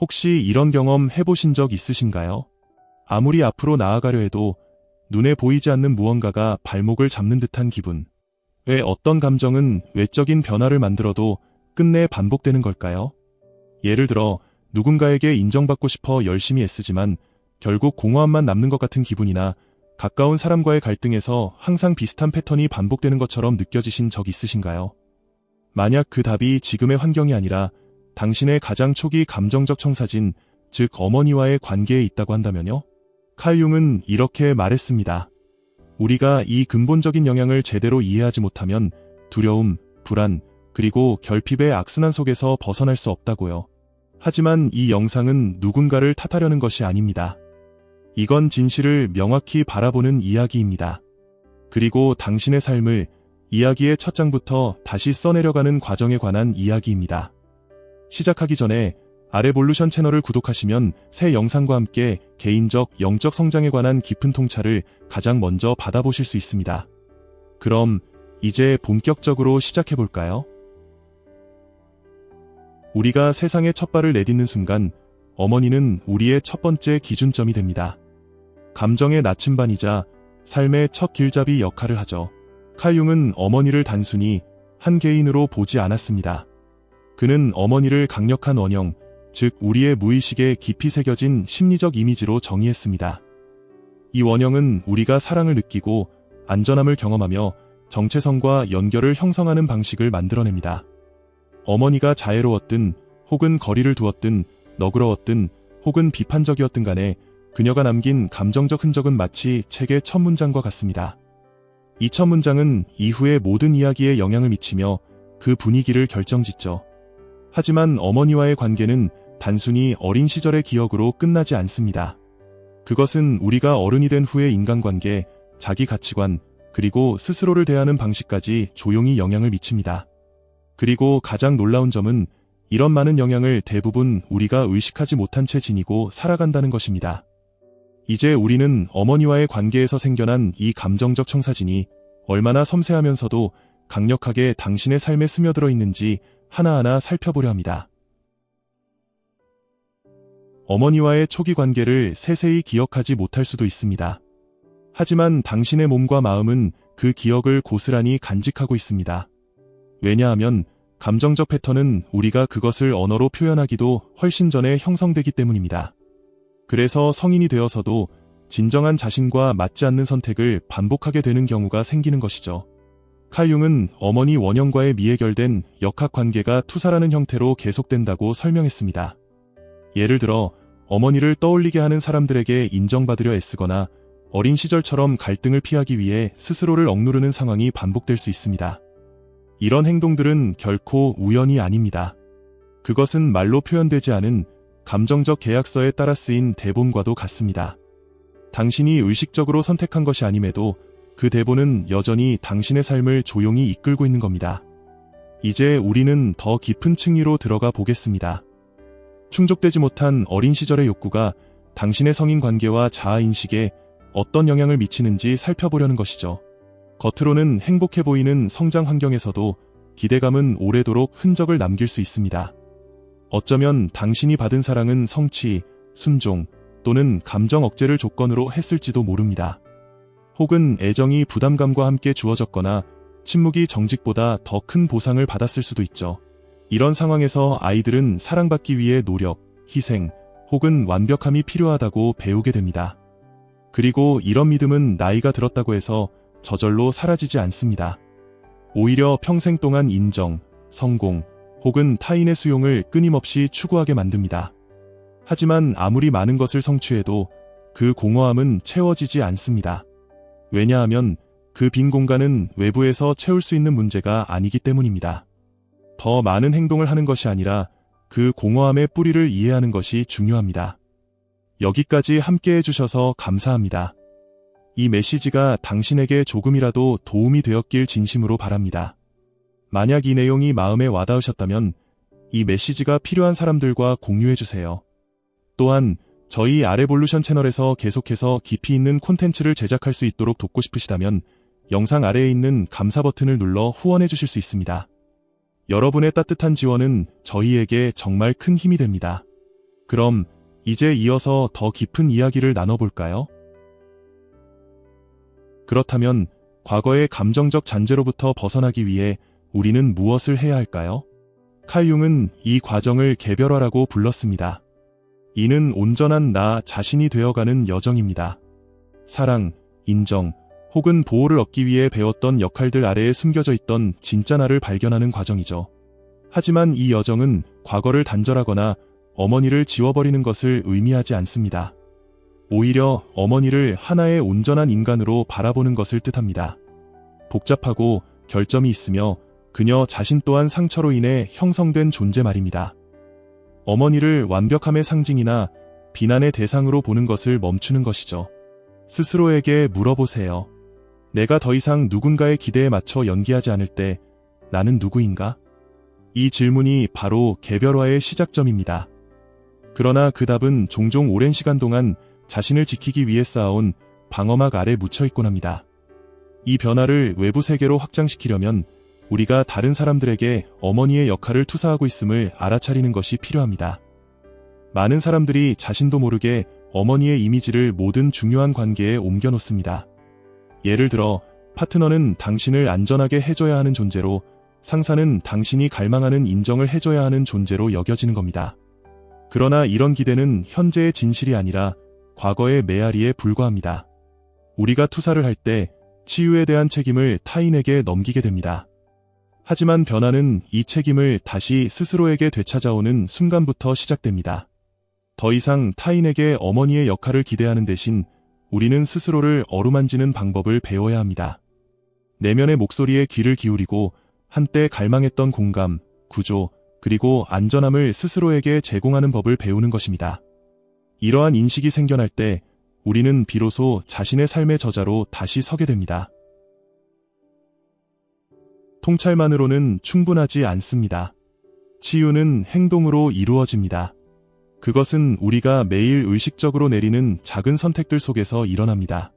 혹시 이런 경험 해보신 적 있으신가요? 아무리 앞으로 나아가려 해도 눈에 보이지 않는 무언가가 발목을 잡는 듯한 기분. 왜 어떤 감정은 외적인 변화를 만들어도 끝내 반복되는 걸까요? 예를 들어 누군가에게 인정받고 싶어 열심히 애쓰지만 결국 공허함만 남는 것 같은 기분이나 가까운 사람과의 갈등에서 항상 비슷한 패턴이 반복되는 것처럼 느껴지신 적 있으신가요? 만약 그 답이 지금의 환경이 아니라 당신의 가장 초기 감정적 청사진, 즉 어머니와의 관계에 있다고 한다면요? 칼 융은 이렇게 말했습니다. 우리가 이 근본적인 영향을 제대로 이해하지 못하면 두려움, 불안, 그리고 결핍의 악순환 속에서 벗어날 수 없다고요. 하지만 이 영상은 누군가를 탓하려는 것이 아닙니다. 이건 진실을 명확히 바라보는 이야기입니다. 그리고 당신의 삶을 이야기의 첫 장부터 다시 써내려가는 과정에 관한 이야기입니다. 시작하기 전에 아레볼루션 채널을 구독하시면 새 영상과 함께 개인적, 영적 성장에 관한 깊은 통찰을 가장 먼저 받아보실 수 있습니다. 그럼 이제 본격적으로 시작해볼까요? 우리가 세상에 첫 발을 내딛는 순간 어머니는 우리의 첫 번째 기준점이 됩니다. 감정의 나침반이자 삶의 첫 길잡이 역할을 하죠. 칼 융은 어머니를 단순히 한 개인으로 보지 않았습니다. 그는 어머니를 강력한 원형, 즉 우리의 무의식에 깊이 새겨진 심리적 이미지로 정의했습니다. 이 원형은 우리가 사랑을 느끼고 안전함을 경험하며 정체성과 연결을 형성하는 방식을 만들어냅니다. 어머니가 자애로웠든 혹은 거리를 두었든 너그러웠든 혹은 비판적이었든 간에 그녀가 남긴 감정적 흔적은 마치 책의 첫 문장과 같습니다. 이 첫 문장은 이후의 모든 이야기에 영향을 미치며 그 분위기를 결정짓죠. 하지만 어머니와의 관계는 단순히 어린 시절의 기억으로 끝나지 않습니다. 그것은 우리가 어른이 된 후의 인간관계, 자기 가치관, 그리고 스스로를 대하는 방식까지 조용히 영향을 미칩니다. 그리고 가장 놀라운 점은 이런 많은 영향을 대부분 우리가 의식하지 못한 채 지니고 살아간다는 것입니다. 이제 우리는 어머니와의 관계에서 생겨난 이 감정적 청사진이 얼마나 섬세하면서도 강력하게 당신의 삶에 스며들어 있는지 하나하나 살펴보려 합니다. 어머니와의 초기 관계를 세세히 기억하지 못할 수도 있습니다. 하지만 당신의 몸과 마음은 그 기억을 고스란히 간직하고 있습니다. 왜냐하면 감정적 패턴은 우리가 그것을 언어로 표현하기도 훨씬 전에 형성되기 때문입니다. 그래서 성인이 되어서도 진정한 자신과 맞지 않는 선택을 반복하게 되는 경우가 생기는 것이죠. 칼 융은 어머니 원형과의 미해결된 역학관계가 투사라는 형태로 계속된다고 설명했습니다. 예를 들어 어머니를 떠올리게 하는 사람들에게 인정받으려 애쓰거나 어린 시절처럼 갈등을 피하기 위해 스스로를 억누르는 상황이 반복될 수 있습니다. 이런 행동들은 결코 우연이 아닙니다. 그것은 말로 표현되지 않은 감정적 계약서에 따라 쓰인 대본과도 같습니다. 당신이 의식적으로 선택한 것이 아님에도 그 대본은 여전히 당신의 삶을 조용히 이끌고 있는 겁니다. 이제 우리는 더 깊은 층위로 들어가 보겠습니다. 충족되지 못한 어린 시절의 욕구가 당신의 성인 관계와 자아인식에 어떤 영향을 미치는지 살펴보려는 것이죠. 겉으로는 행복해 보이는 성장 환경에서도 기대감은 오래도록 흔적을 남길 수 있습니다. 어쩌면 당신이 받은 사랑은 성취, 순종 또는 감정 억제를 조건으로 했을지도 모릅니다. 혹은 애정이 부담감과 함께 주어졌거나 침묵이 정직보다 더 큰 보상을 받았을 수도 있죠. 이런 상황에서 아이들은 사랑받기 위해 노력, 희생 혹은 완벽함이 필요하다고 배우게 됩니다. 그리고 이런 믿음은 나이가 들었다고 해서 저절로 사라지지 않습니다. 오히려 평생 동안 인정, 성공 혹은 타인의 수용을 끊임없이 추구하게 만듭니다. 하지만 아무리 많은 것을 성취해도 그 공허함은 채워지지 않습니다. 왜냐하면 그 빈 공간은 외부에서 채울 수 있는 문제가 아니기 때문입니다. 더 많은 행동을 하는 것이 아니라 그 공허함의 뿌리를 이해하는 것이 중요합니다. 여기까지 함께 해주셔서 감사합니다. 이 메시지가 당신에게 조금이라도 도움이 되었길 진심으로 바랍니다. 만약 이 내용이 마음에 와닿으셨다면 이 메시지가 필요한 사람들과 공유해주세요. 또한 저희 아레볼루션 채널에서 계속해서 깊이 있는 콘텐츠를 제작할 수 있도록 돕고 싶으시다면 영상 아래에 있는 감사 버튼을 눌러 후원해주실 수 있습니다. 여러분의 따뜻한 지원은 저희에게 정말 큰 힘이 됩니다. 그럼 이제 이어서 더 깊은 이야기를 나눠볼까요? 그렇다면 과거의 감정적 잔재로부터 벗어나기 위해 우리는 무엇을 해야 할까요? 칼 융은 이 과정을 개별화라고 불렀습니다. 이는 온전한 나 자신이 되어가는 여정입니다. 사랑, 인정, 혹은 보호를 얻기 위해 배웠던 역할들 아래에 숨겨져 있던 진짜 나를 발견하는 과정이죠. 하지만 이 여정은 과거를 단절하거나 어머니를 지워버리는 것을 의미하지 않습니다. 오히려 어머니를 하나의 온전한 인간으로 바라보는 것을 뜻합니다. 복잡하고 결점이 있으며 그녀 자신 또한 상처로 인해 형성된 존재 말입니다. 어머니를 완벽함의 상징이나 비난의 대상으로 보는 것을 멈추는 것이죠. 스스로에게 물어보세요. 내가 더 이상 누군가의 기대에 맞춰 연기하지 않을 때 나는 누구인가? 이 질문이 바로 개별화의 시작점입니다. 그러나 그 답은 종종 오랜 시간 동안 자신을 지키기 위해 쌓아온 방어막 아래 묻혀있곤 합니다. 이 변화를 외부 세계로 확장시키려면 우리가 다른 사람들에게 어머니의 역할을 투사하고 있음을 알아차리는 것이 필요합니다. 많은 사람들이 자신도 모르게 어머니의 이미지를 모든 중요한 관계에 옮겨놓습니다. 예를 들어 파트너는 당신을 안전하게 해줘야 하는 존재로, 상사는 당신이 갈망하는 인정을 해줘야 하는 존재로 여겨지는 겁니다. 그러나 이런 기대는 현재의 진실이 아니라 과거의 메아리에 불과합니다. 우리가 투사를 할 때 치유에 대한 책임을 타인에게 넘기게 됩니다. 하지만 변화는 이 책임을 다시 스스로에게 되찾아오는 순간부터 시작됩니다. 더 이상 타인에게 어머니의 역할을 기대하는 대신 우리는 스스로를 어루만지는 방법을 배워야 합니다. 내면의 목소리에 귀를 기울이고 한때 갈망했던 공감, 구조, 그리고 안전함을 스스로에게 제공하는 법을 배우는 것입니다. 이러한 인식이 생겨날 때 우리는 비로소 자신의 삶의 저자로 다시 서게 됩니다. 통찰만으로는 충분하지 않습니다. 치유는 행동으로 이루어집니다. 그것은 우리가 매일 의식적으로 내리는 작은 선택들 속에서 일어납니다.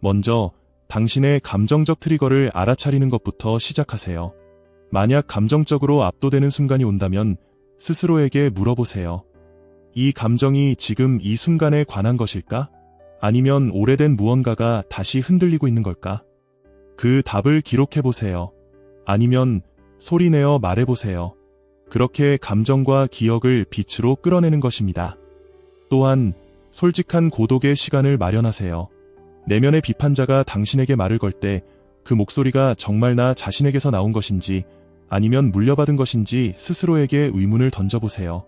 먼저 당신의 감정적 트리거를 알아차리는 것부터 시작하세요. 만약 감정적으로 압도되는 순간이 온다면 스스로에게 물어보세요. 이 감정이 지금 이 순간에 관한 것일까? 아니면 오래된 무언가가 다시 흔들리고 있는 걸까? 그 답을 기록해보세요. 아니면 소리내어 말해보세요. 그렇게 감정과 기억을 빛으로 끌어내는 것입니다. 또한 솔직한 고독의 시간을 마련하세요. 내면의 비판자가 당신에게 말을 걸 때 그 목소리가 정말 나 자신에게서 나온 것인지 아니면 물려받은 것인지 스스로에게 의문을 던져보세요.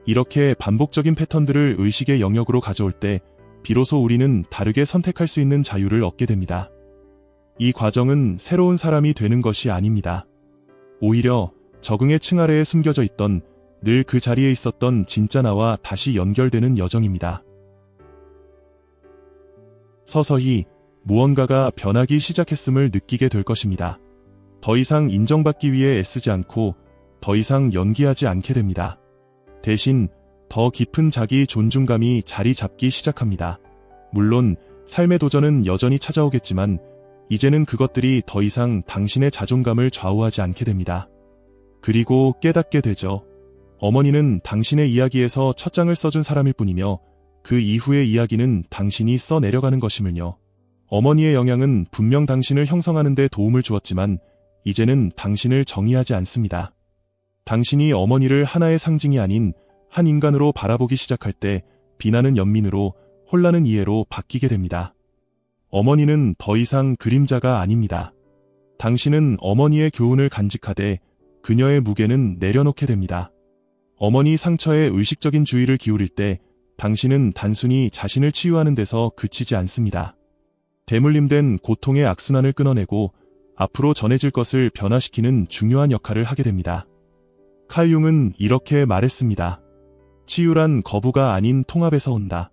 이렇게 반복적인 패턴들을 의식의 영역으로 가져올 때 비로소 우리는 다르게 선택할 수 있는 자유를 얻게 됩니다. 이 과정은 새로운 사람이 되는 것이 아닙니다. 오히려 적응의 층 아래에 숨겨져 있던 늘 그 자리에 있었던 진짜 나와 다시 연결되는 여정입니다. 서서히 무언가가 변하기 시작했음을 느끼게 될 것입니다. 더 이상 인정받기 위해 애쓰지 않고 더 이상 연기하지 않게 됩니다. 대신 더 깊은 자기 존중감이 자리 잡기 시작합니다. 물론 삶의 도전은 여전히 찾아오겠지만 이제는 그것들이 더 이상 당신의 자존감을 좌우하지 않게 됩니다. 그리고 깨닫게 되죠. 어머니는 당신의 이야기에서 첫 장을 써준 사람일 뿐이며 그 이후의 이야기는 당신이 써내려가는 것임을요. 어머니의 영향은 분명 당신을 형성하는 데 도움을 주었지만 이제는 당신을 정의하지 않습니다. 당신이 어머니를 하나의 상징이 아닌 한 인간으로 바라보기 시작할 때 비난은 연민으로, 혼란은 이해로 바뀌게 됩니다. 어머니는 더 이상 그림자가 아닙니다. 당신은 어머니의 교훈을 간직하되 그녀의 무게는 내려놓게 됩니다. 어머니 상처에 의식적인 주의를 기울일 때 당신은 단순히 자신을 치유하는 데서 그치지 않습니다. 대물림된 고통의 악순환을 끊어내고 앞으로 전해질 것을 변화시키는 중요한 역할을 하게 됩니다. 칼 융은 이렇게 말했습니다. 치유란 거부가 아닌 통합에서 온다.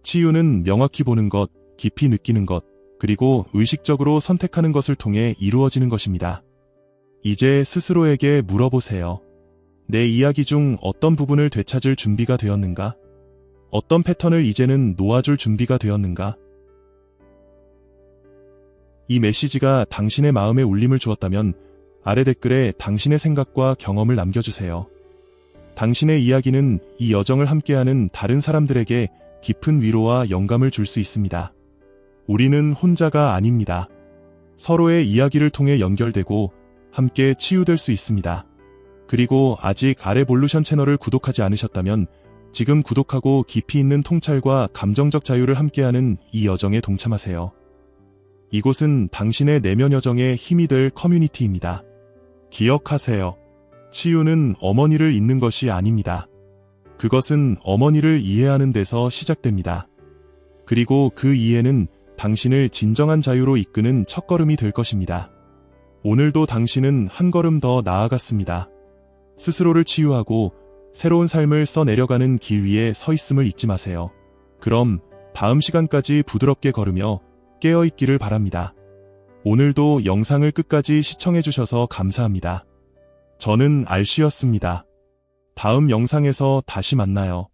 치유는 명확히 보는 것, 깊이 느끼는 것, 그리고 의식적으로 선택하는 것을 통해 이루어지는 것입니다. 이제 스스로에게 물어보세요. 내 이야기 중 어떤 부분을 되찾을 준비가 되었는가? 어떤 패턴을 이제는 놓아줄 준비가 되었는가? 이 메시지가 당신의 마음에 울림을 주었다면 아래 댓글에 당신의 생각과 경험을 남겨주세요. 당신의 이야기는 이 여정을 함께하는 다른 사람들에게 깊은 위로와 영감을 줄 수 있습니다. 우리는 혼자가 아닙니다. 서로의 이야기를 통해 연결되고 함께 치유될 수 있습니다. 그리고 아직 아레볼루션 채널을 구독하지 않으셨다면 지금 구독하고 깊이 있는 통찰과 감정적 자유를 함께하는 이 여정에 동참하세요. 이곳은 당신의 내면 여정에 힘이 될 커뮤니티입니다. 기억하세요. 치유는 어머니를 잊는 것이 아닙니다. 그것은 어머니를 이해하는 데서 시작됩니다. 그리고 그 이해는 당신을 진정한 자유로 이끄는 첫걸음이 될 것입니다. 오늘도 당신은 한 걸음 더 나아갔습니다. 스스로를 치유하고 새로운 삶을 써내려가는 길 위에 서 있음을 잊지 마세요. 그럼 다음 시간까지 부드럽게 걸으며 깨어있기를 바랍니다. 오늘도 영상을 끝까지 시청해주셔서 감사합니다. 저는 알씨였습니다. 다음 영상에서 다시 만나요.